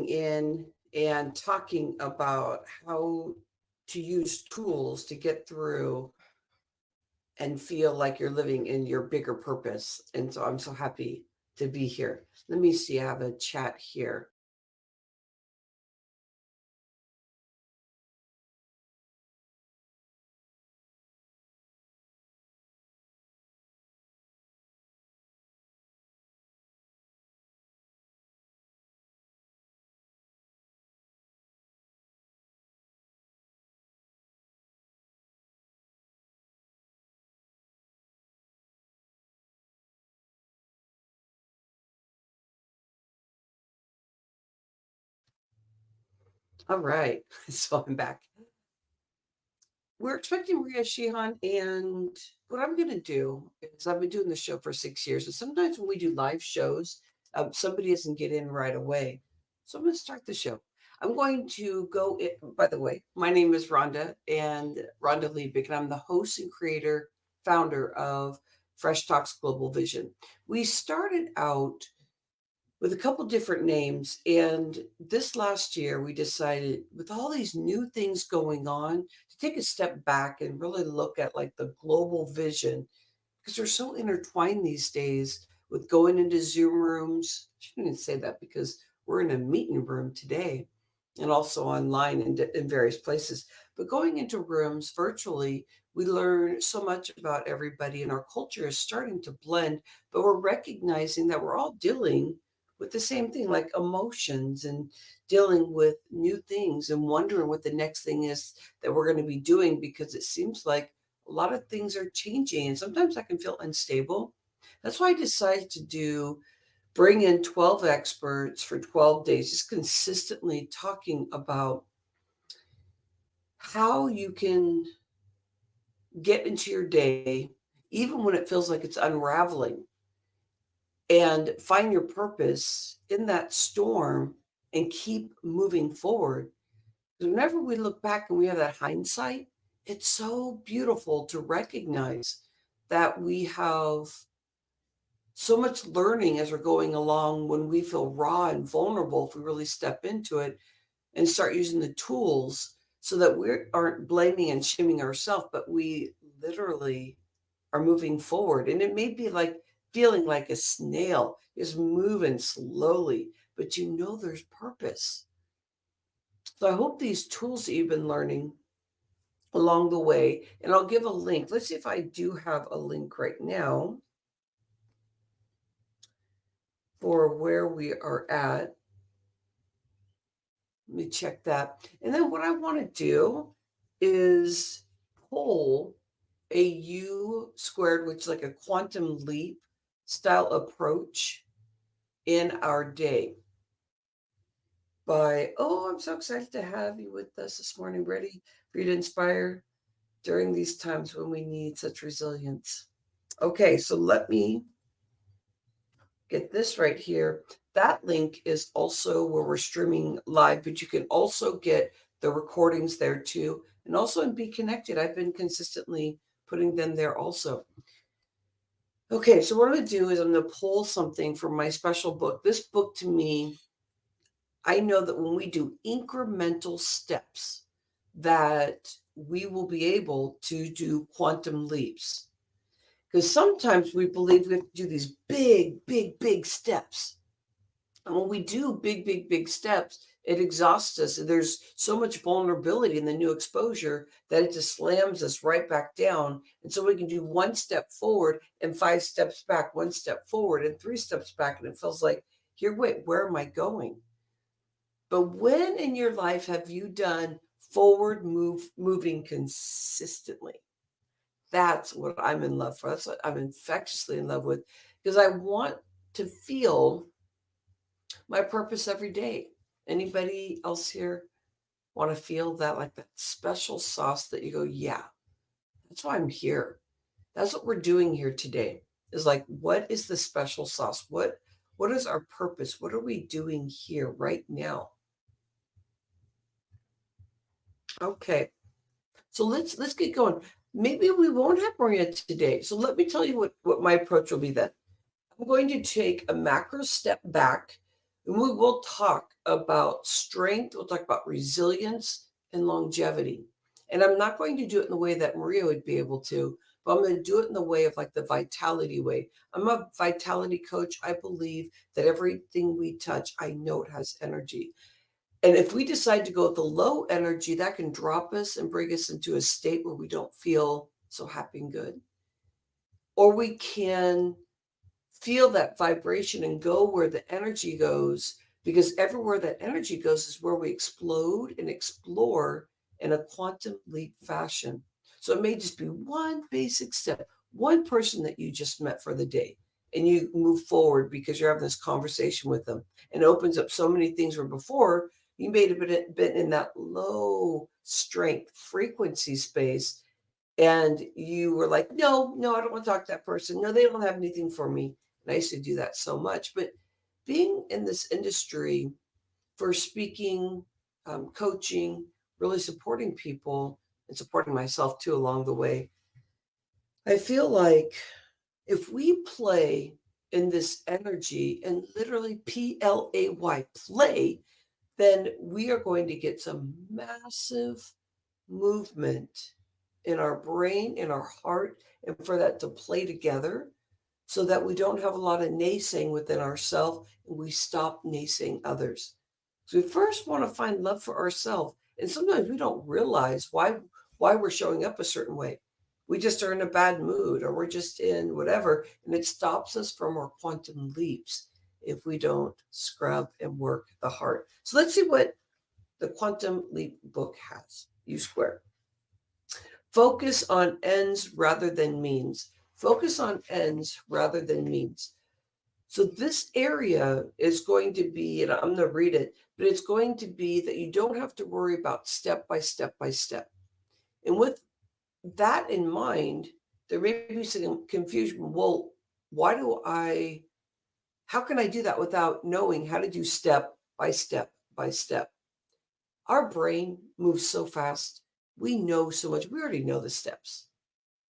in and talking about how to use tools to get through and feel like you're living in your bigger purpose. And so I'm so happy to be here. Let me see, I have a chat here. All right. So I'm back. We're expecting Maria Sheehan, and what I'm going to do is I've been doing the show for 6 years, and sometimes when we do live shows, somebody doesn't get in right away. So I'm going to start the show. I'm going to go in, by the way, my name is Rhonda, and Rhonda Liebig, and I'm the host and creator, founder of Fresh Talks Global Vision. We started out with a couple different names. And this last year, we decided with all these new things going on to take a step back and really look at like the global vision because they're so intertwined these days with going into Zoom rooms. I shouldn't even say that because we're in a meeting room today and also online in various places. But going into rooms virtually, we learn so much about everybody, and our culture is starting to blend, but we're recognizing that we're all dealing with the same thing, like emotions and dealing with new things and wondering what the next thing is that we're going to be doing because it seems like a lot of things are changing and sometimes I can feel unstable. That's why I decided to bring in 12 experts for 12 days, just consistently talking about how you can get into your day, even when it feels like it's unraveling, and find your purpose in that storm and keep moving forward. Because whenever we look back and we have that hindsight, it's so beautiful to recognize that we have so much learning as we're going along when we feel raw and vulnerable if we really step into it and start using the tools so that we aren't blaming and shaming ourselves, but we literally are moving forward. And it may be like feeling like a snail is moving slowly, but you know there's purpose. So I hope these tools that you've been learning along the way, and I'll give a link. Let's see if I do have a link right now for where we are at. Let me check that. And then what I want to do is pull a U squared, which is like a quantum leap style approach in our day by, oh, I'm so excited to have you with us this morning, ready for you to inspire during these times when we need such resilience. Okay, so let me get this right here. That link is also where we're streaming live, but you can also get the recordings there too. And also in Be Connected, I've been consistently putting them there also. Okay, so what I'm going to do is I'm going to pull something from my special book. This book to me, I know that when we do incremental steps, that we will be able to do quantum leaps. Because sometimes we believe we have to do these big, big, big steps. And when we do big, big, big steps, it exhausts us. And there's so much vulnerability in the new exposure that it just slams us right back down. And so we can do one step forward and 5 steps back, one step forward and 3 steps back. And it feels like, here, wait, where am I going? But when in your life have you done moving consistently? That's what I'm in love for. That's what I'm infectiously in love with because I want to feel my purpose every day. Anybody else here want to feel that like that special sauce that you go, yeah, that's why I'm here. That's what we're doing here today. Is like, what is the special sauce? What is our purpose? What are we doing here right now? Okay. So let's get going. Maybe we won't have Maria today. So let me tell you what my approach will be then. I'm going to take a macro step back And we will talk about strength, we'll talk about resilience and longevity. And I'm not going to do it in the way that Maria would be able to, but I'm going to do it in the way of like the vitality way. I'm a vitality coach. I believe that everything we touch, I know it has energy. And if we decide to go with the low energy, that can drop us and bring us into a state where we don't feel so happy and good. Or we can feel that vibration and go where the energy goes, because everywhere that energy goes is where we explode and explore in a quantum leap fashion. So it may just be one basic step, one person that you just met for the day, and you move forward because you're having this conversation with them, and it opens up so many things where before you may have been in that low strength frequency space, and you were like, no, I don't want to talk to that person. No, they don't have anything for me. And I used to do that so much. But being in this industry for speaking, coaching, really supporting people and supporting myself too along the way, I feel like if we play in this energy and literally play, then we are going to get some massive movement in our brain, in our heart, and for that to play together so that we don't have a lot of naysaying within ourselves and we stop naysaying others. So we first want to find love for ourselves. And sometimes we don't realize why we're showing up a certain way. We just are in a bad mood or we're just in whatever, and it stops us from our quantum leaps if we don't scrub and work the heart. So let's see what the Quantum Leap book has. U square. Focus on ends rather than means. Focus on ends rather than means. So this area is going to be, and I'm going to read it, but it's going to be that you don't have to worry about step by step by step. And with that in mind, there may be some confusion. Well, how can I do that without knowing how to do step by step by step? Our brain moves so fast. We know so much. We already know the steps.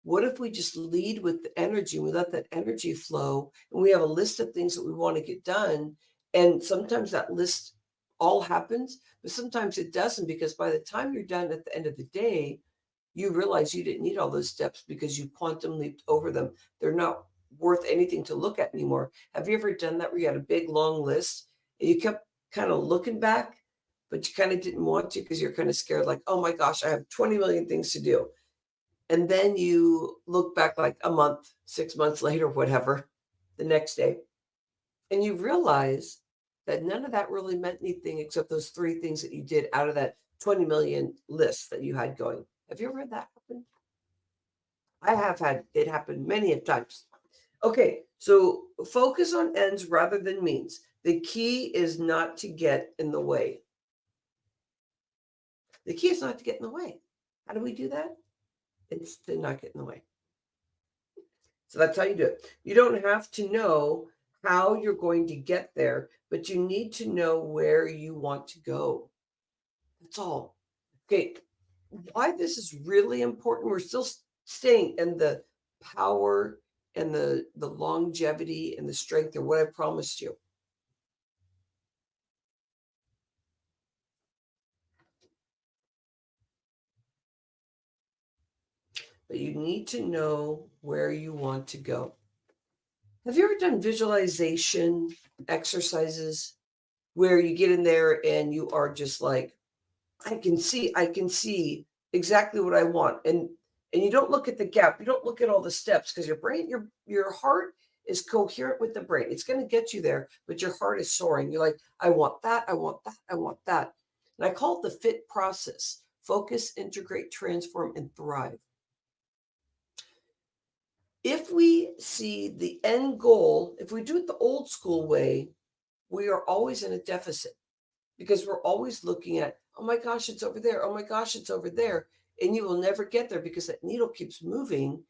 What if we just lead with the energy and we let that energy flow and we have a list of things that we want to get done? And sometimes that list all happens, but sometimes it doesn't, because by the time you're done at the end of the day, you realize you didn't need all those steps because you quantum leaped over them. They're not worth anything to look at anymore. Have you ever done that where you had a big long list and you kept kind of looking back, but you kind of didn't want to because you're kind of scared, like, oh my gosh, I have 20 million things to do. And then you look back like a month, 6 months later, whatever, the next day, and you realize that none of that really meant anything except those 3 things that you did out of that 20 million list that you had going. Have you ever had that happen? I have had it happen many times. Okay, so focus on ends rather than means. The key is not to get in the way. The key is not to get in the way. How do we do that? It's to not get in the way. So that's how you do it. You don't have to know how you're going to get there, but you need to know where you want to go. That's all. Okay, why this is really important. We're still staying in the power and the longevity and the strength of what I promised you. But you need to know where you want to go. Have you ever done visualization exercises where you get in there and you are just like, I can see exactly what I want. And you don't look at the gap. You don't look at all the steps, because your brain, your heart is coherent with the brain. It's going to get you there, but your heart is soaring. You're like, I want that, I want that, I want that. And I call it the FITT process: focus, integrate, transform, and thrive. If we see the end goal, if we do it the old school way, we are always in a deficit, because we're always looking at, oh my gosh, it's over there. Oh my gosh, it's over there. And you will never get there because that needle keeps moving.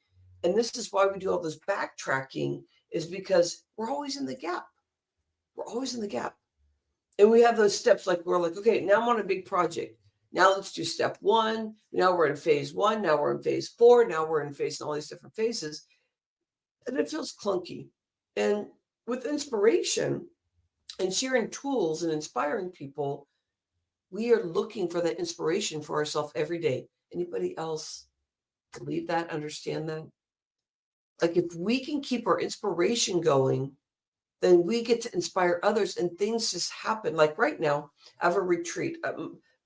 And this is why we do all this backtracking, is because we're always in the gap. We're always in the gap. And we have those steps, like we're like, okay, now I'm on a big project. Now let's do step 1. Now we're in phase 1. Now we're in phase 4. Now we're in phase, and all these different phases. And it feels clunky. And with inspiration, and sharing tools and inspiring people, we are looking for that inspiration for ourselves every day. Anybody else believe that, understand that? Like if we can keep our inspiration going, then we get to inspire others and things just happen. Like right now, I have a retreat.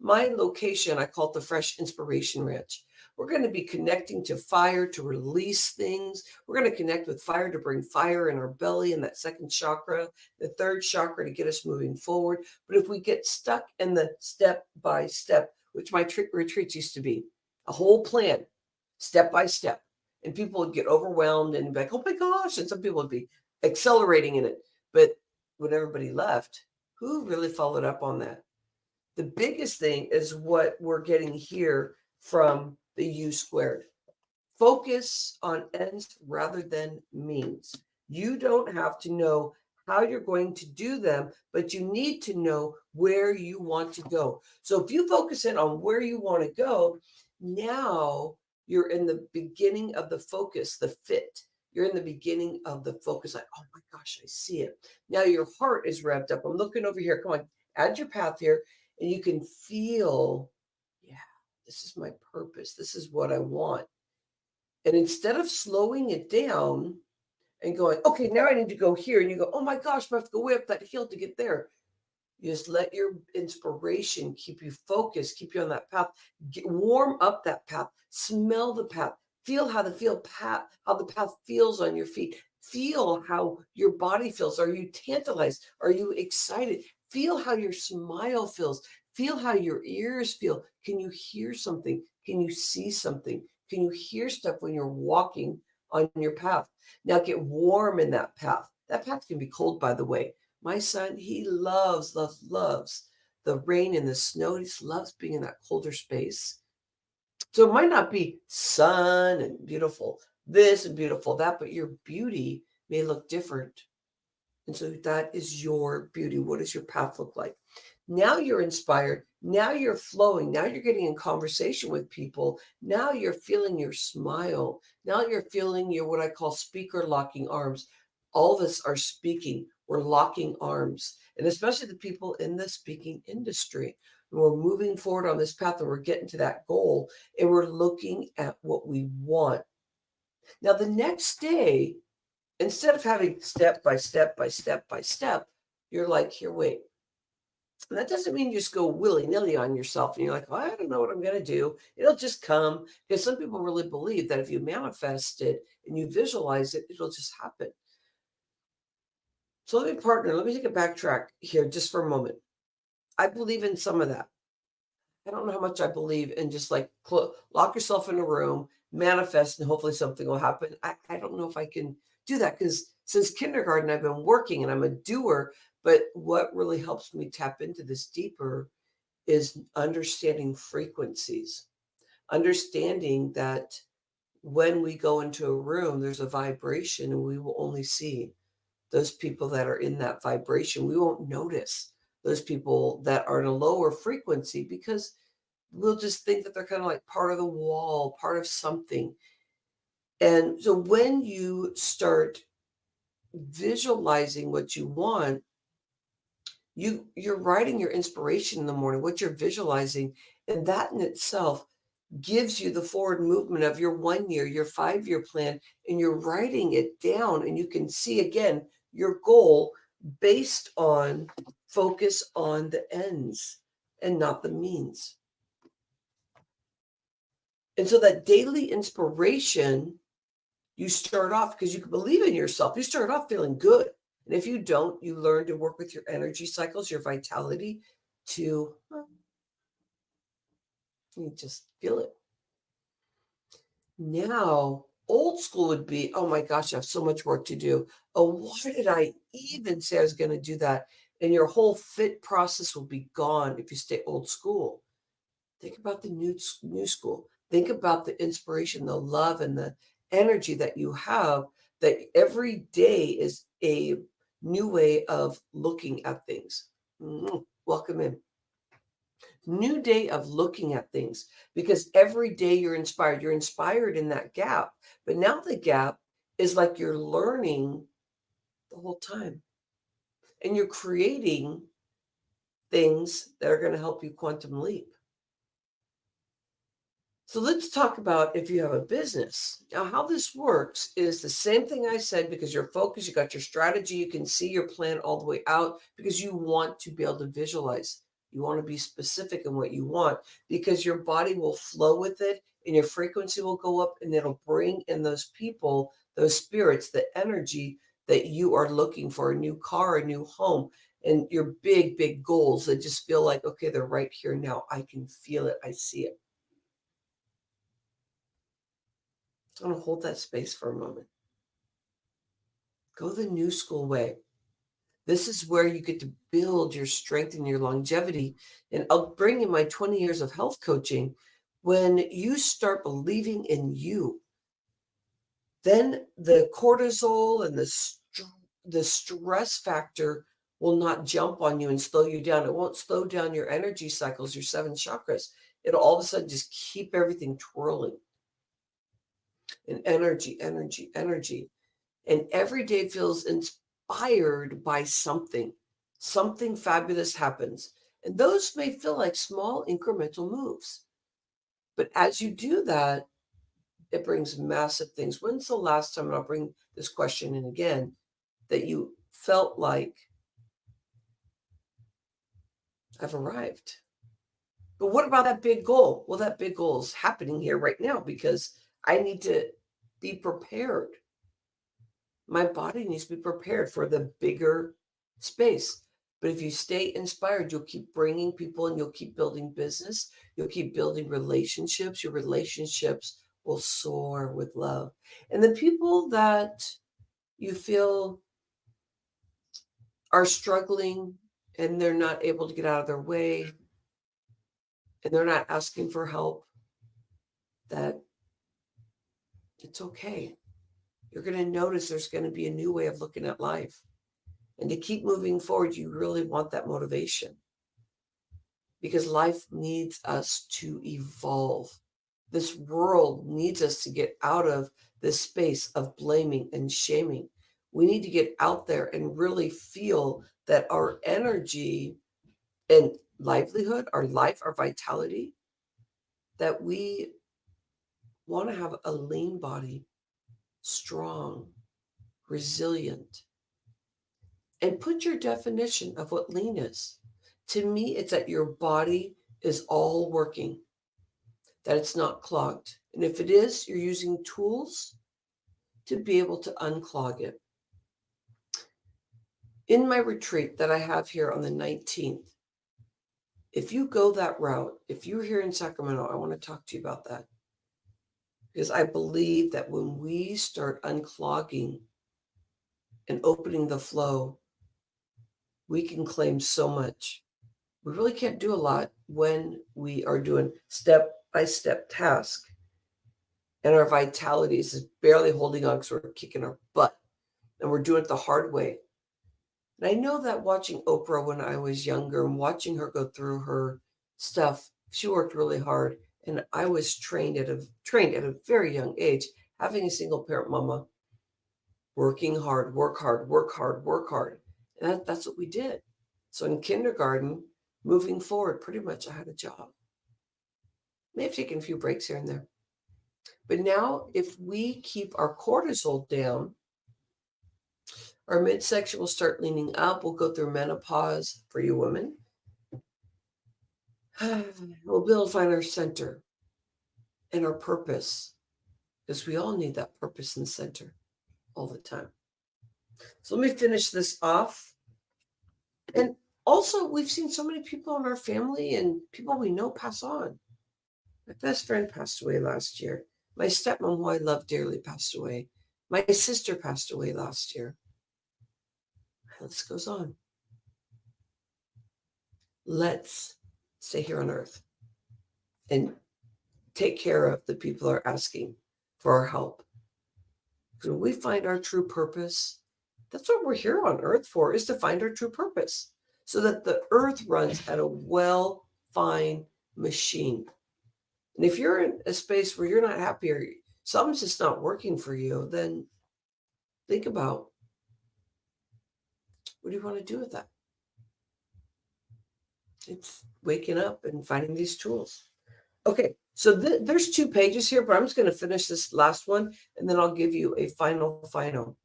My location, I call it the Fresh Inspiration Ranch. We're going to be connecting to fire to release things. We're going to connect with fire to bring fire in our belly and that second chakra, the third chakra to get us moving forward. But if we get stuck in the step by step, which my retreats used to be, a whole plan, step by step, and people would get overwhelmed and be like, oh my gosh, and some people would be accelerating in it. But when everybody left, who really followed up on that? The biggest thing is what we're getting here from the U squared. Focus on ends rather than means. You don't have to know how you're going to do them, but you need to know where you want to go. So if you focus in on where you want to go, now you're in the beginning of the focus, the FITT. You're in the beginning of the focus, like, oh my gosh, I see it. Now your heart is revved up. I'm looking over here. Come on, add your path here, and you can feel, yeah, this is my purpose. This is what I want. And instead of slowing it down and going, okay, now I need to go here, and you go, oh my gosh, I have to go way up that hill to get there. You just let your inspiration keep you focused, keep you on that path. Warm up that path. Smell the path. Feel how the path feels on your feet. Feel how your body feels. Are you tantalized? Are you excited? Feel how your smile feels. Feel how your ears feel. Can you hear something? Can you see something? Can you hear stuff when you're walking on your path? Now get warm in that path. That path can be cold, by the way. My son, he loves the rain and the snow. He just loves being in that colder space. So it might not be sun and beautiful this and beautiful that, but your beauty may look different. And so that is your beauty. What does your path look like? Now you're inspired. Now you're flowing. Now you're getting in conversation with people. Now you're feeling your smile. Now you're feeling your what I call speaker locking arms. All of us are speaking. We're locking arms. And especially the people in the speaking industry. We're moving forward on this path and we're getting to that goal and we're looking at what we want. Now, the next day, instead of having step by step by step by step, you're like, here, wait. And that doesn't mean you just go willy-nilly on yourself and you're like, oh, I don't know what I'm going to do. It'll just come. Because some people really believe that if you manifest it and you visualize it, it'll just happen. So let me take a backtrack here just for a moment. I believe in some of that. I don't know how much I believe in just like lock yourself in a room, manifest, and hopefully something will happen. I don't know if I can do that because since kindergarten, I've been working and I'm a doer. But what really helps me tap into this deeper is understanding frequencies, understanding that when we go into a room, there's a vibration and we will only see those people that are in that vibration. We won't notice those people that are in a lower frequency because we'll just think that they're kind of like part of the wall, part of something. And so when you start visualizing what you want, you're writing your inspiration in the morning, what you're visualizing, and that in itself gives you the forward movement of your 1 year, your 5 year plan, and you're writing it down and you can see again your goal based on focus on the ends and not the means. And so that daily inspiration, you start off because you can believe in yourself. You start off feeling good. And if you don't, you learn to work with your energy cycles, your vitality to you just feel it. Now, old school would be, oh my gosh, I have so much work to do. Oh, why did I even say I was going to do that? And your whole fit process will be gone if you stay old school. Think about the new school. Think about the inspiration, the love, and the energy that you have, that every day is a new way of looking at things. Welcome in. New day of looking at things because every day you're inspired. You're inspired in that gap. But now the gap is like you're learning the whole time. and you're creating things that are going to help you quantum leap. So let's talk about if you have a business. Now, how this works is the same thing I said, because you're focused, you got your strategy, you can see your plan all the way out because you want to be able to visualize. You want to be specific in what you want because your body will flow with it and your frequency will go up and it'll bring in those people, those spirits, the energy that you are looking for, a new car, a new home, and your big, big goals that just feel like, okay, they're right here now. I can feel it. I see it. I want to hold that space for a moment. Go the new school way. This is where you get to build your strength and your longevity. And I'll bring in my 20 years of health coaching. When you start believing in you, then the cortisol and the stress factor will not jump on you and slow you down. It won't slow down your energy cycles, your 7 chakras. It'll all of a sudden just keep everything twirling. And energy, energy, energy. And every day feels inspired by something. Something fabulous happens. And those may feel like small incremental moves. But as you do that, it brings massive things. When's the last time, and I'll bring this question in again, that you felt like I've arrived? But what about that big goal? Well, that big goal is happening here right now because I need to be prepared. My body needs to be prepared for the bigger space. But if you stay inspired, you'll keep bringing people and you'll keep building business. You'll keep building relationships. Your relationships will soar with love. And the people that you feel are struggling and they're not able to get out of their way and they're not asking for help, that it's okay. You're going to notice there's going to be a new way of looking at life. And to keep moving forward, you really want that motivation because life needs us to evolve. This world needs us to get out of this space of blaming and shaming. We need to get out there and really feel that our energy and livelihood, our life, our vitality, that we want to have a lean body, strong, resilient. And put your definition of what lean is. To me, it's that your body is all working, that it's not clogged. And if it is, you're using tools to be able to unclog it. In my retreat that I have here on the 19th, if you go that route, if you're here in Sacramento, I want to talk to you about that. Because I believe that when we start unclogging and opening the flow, we can claim so much. We really can't do a lot when we are doing step-by-step tasks and our vitality is barely holding on because we're kicking our butt and we're doing it the hard way. And I know that watching Oprah when I was younger and watching her go through her stuff, she worked really hard. And I was trained at a very young age, having a single parent mama, working hard, work hard, work hard, work hard. And that's what we did. So in kindergarten, moving forward, pretty much I had a job. May have taken a few breaks here and there. But now if we keep our cortisol down, our midsection will start leaning up. We'll go through menopause for you women. We'll be able to find our center and our purpose because we all need that purpose and center all the time. So let me finish this off. And also, we've seen so many people in our family and people we know pass on. My best friend passed away last year. My stepmom, who I love dearly, passed away. My sister passed away last year. The list goes on. Let's stay here on earth and take care of the people who are asking for our help. When we find our true purpose, that's what we're here on earth for, is to find our true purpose so that the earth runs at a well-defined machine. And if you're in a space where you're not happy or something's just not working for you, then think about What do you want to do with that? It's waking up and finding these tools. Okay, so there's 2 pages here, but I'm just going to finish this last one, and then I'll give you a final.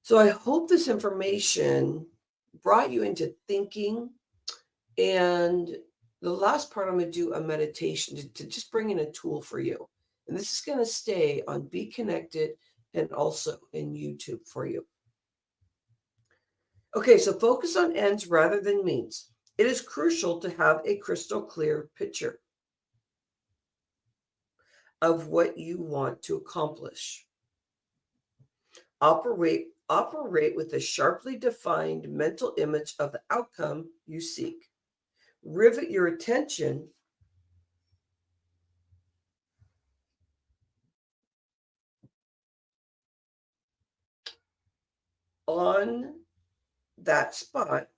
So I hope this information brought you into thinking. And the last part, I'm going to do a meditation to just bring in a tool for you. And this is going to stay on Be Connected and also in YouTube for you. Okay, so focus on ends rather than means. It is crucial to have a crystal clear picture of what you want to accomplish. Operate with a sharply defined mental image of the outcome you seek. Rivet your attention on that spot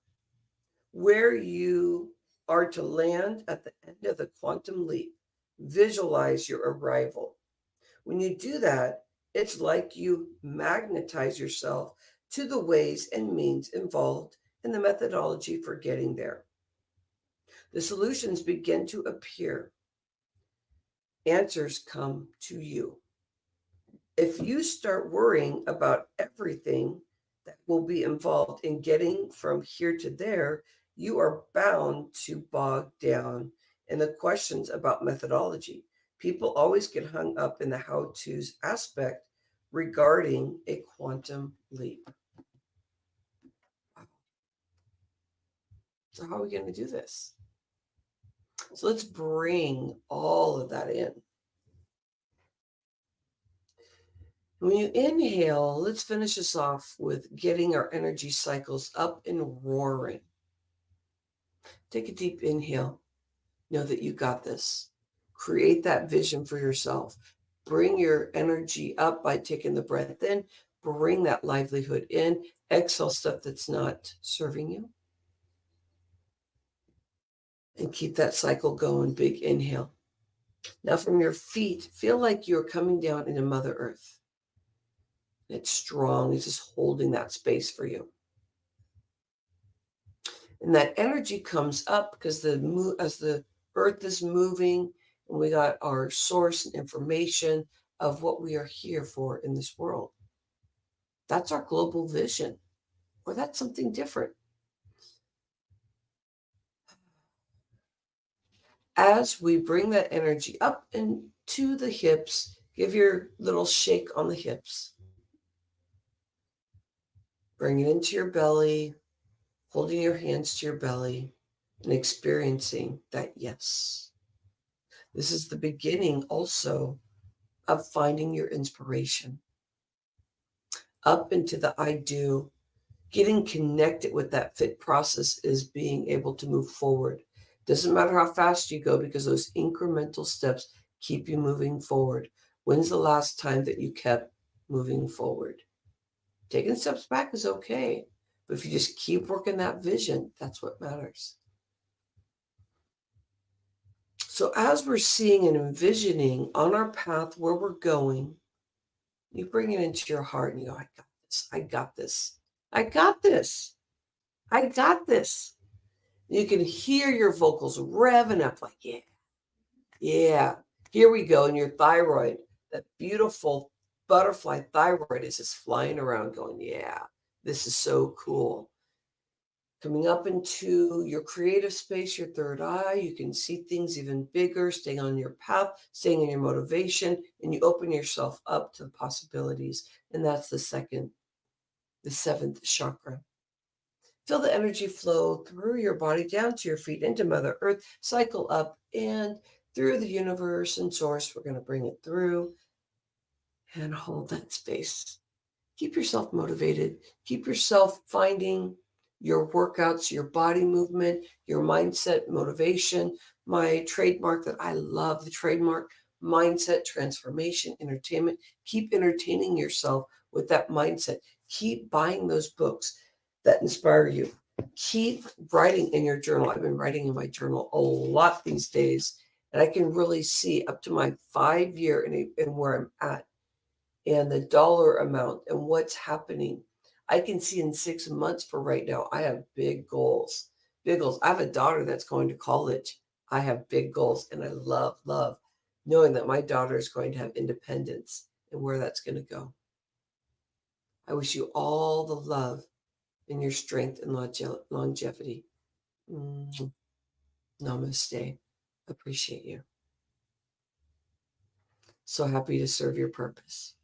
where you are to land at the end of the quantum leap. Visualize your arrival. When you do that, it's like you magnetize yourself to the ways and means involved in the methodology for getting there. The solutions begin to appear. Answers come to you. If you start worrying about everything that will be involved in getting from here to there, you are bound to bog down in the questions about methodology. People always get hung up in the how-tos aspect regarding a quantum leap. So how are we going to do this? So let's bring all of that in. When you inhale, let's finish this off with getting our energy cycles up and roaring. Take a deep inhale. Know that you got this. Create that vision for yourself. Bring your energy up by taking the breath in. Bring that livelihood in. Exhale stuff that's not serving you. And keep that cycle going. Big inhale. Now from your feet, feel like you're coming down into Mother Earth. It's strong. It's just holding that space for you. And that energy comes up because as the earth is moving, and we got our source and information of what we are here for in this world. That's our global vision, or that's something different. As we bring that energy up into the hips, give your little shake on the hips. Bring it into your belly, holding your hands to your belly and experiencing that yes. This is the beginning also of finding your inspiration. Up into the I do, getting connected with that FITT process is being able to move forward. Doesn't matter how fast you go because those incremental steps keep you moving forward. When's the last time that you kept moving forward? Taking steps back is okay, but if you just keep working that vision, that's what matters. So as we're seeing and envisioning on our path where we're going, you bring it into your heart and you go, I got this. I got this. I got this. I got this. You can hear your vocals revving up like, yeah, yeah, here we go. And your thyroid, that beautiful butterfly thyroid is just flying around going, yeah, this is so cool. Coming up into your creative space, your third eye, you can see things even bigger, staying on your path, staying in your motivation, and you open yourself up to the possibilities. And that's the seventh chakra. Feel the energy flow through your body down to your feet into Mother Earth, cycle up and through the universe and source. We're going to bring it through and hold that space. Keep yourself motivated. Keep yourself finding your workouts, your body movement, your mindset, motivation. My trademark that I love, the trademark mindset, transformation, entertainment. Keep entertaining yourself with that mindset. Keep buying those books that inspire you. Keep writing in your journal. I've been writing in my journal a lot these days, and I can really see up to my 5-year and where I'm at and the dollar amount and what's happening. I can see in 6 months for right now, I have big goals. Big goals. I have a daughter that's going to college. I have big goals, and I love, love knowing that my daughter is going to have independence and where that's going to go. I wish you all the love in your strength and longevity. Namaste. Appreciate you. So happy to serve your purpose.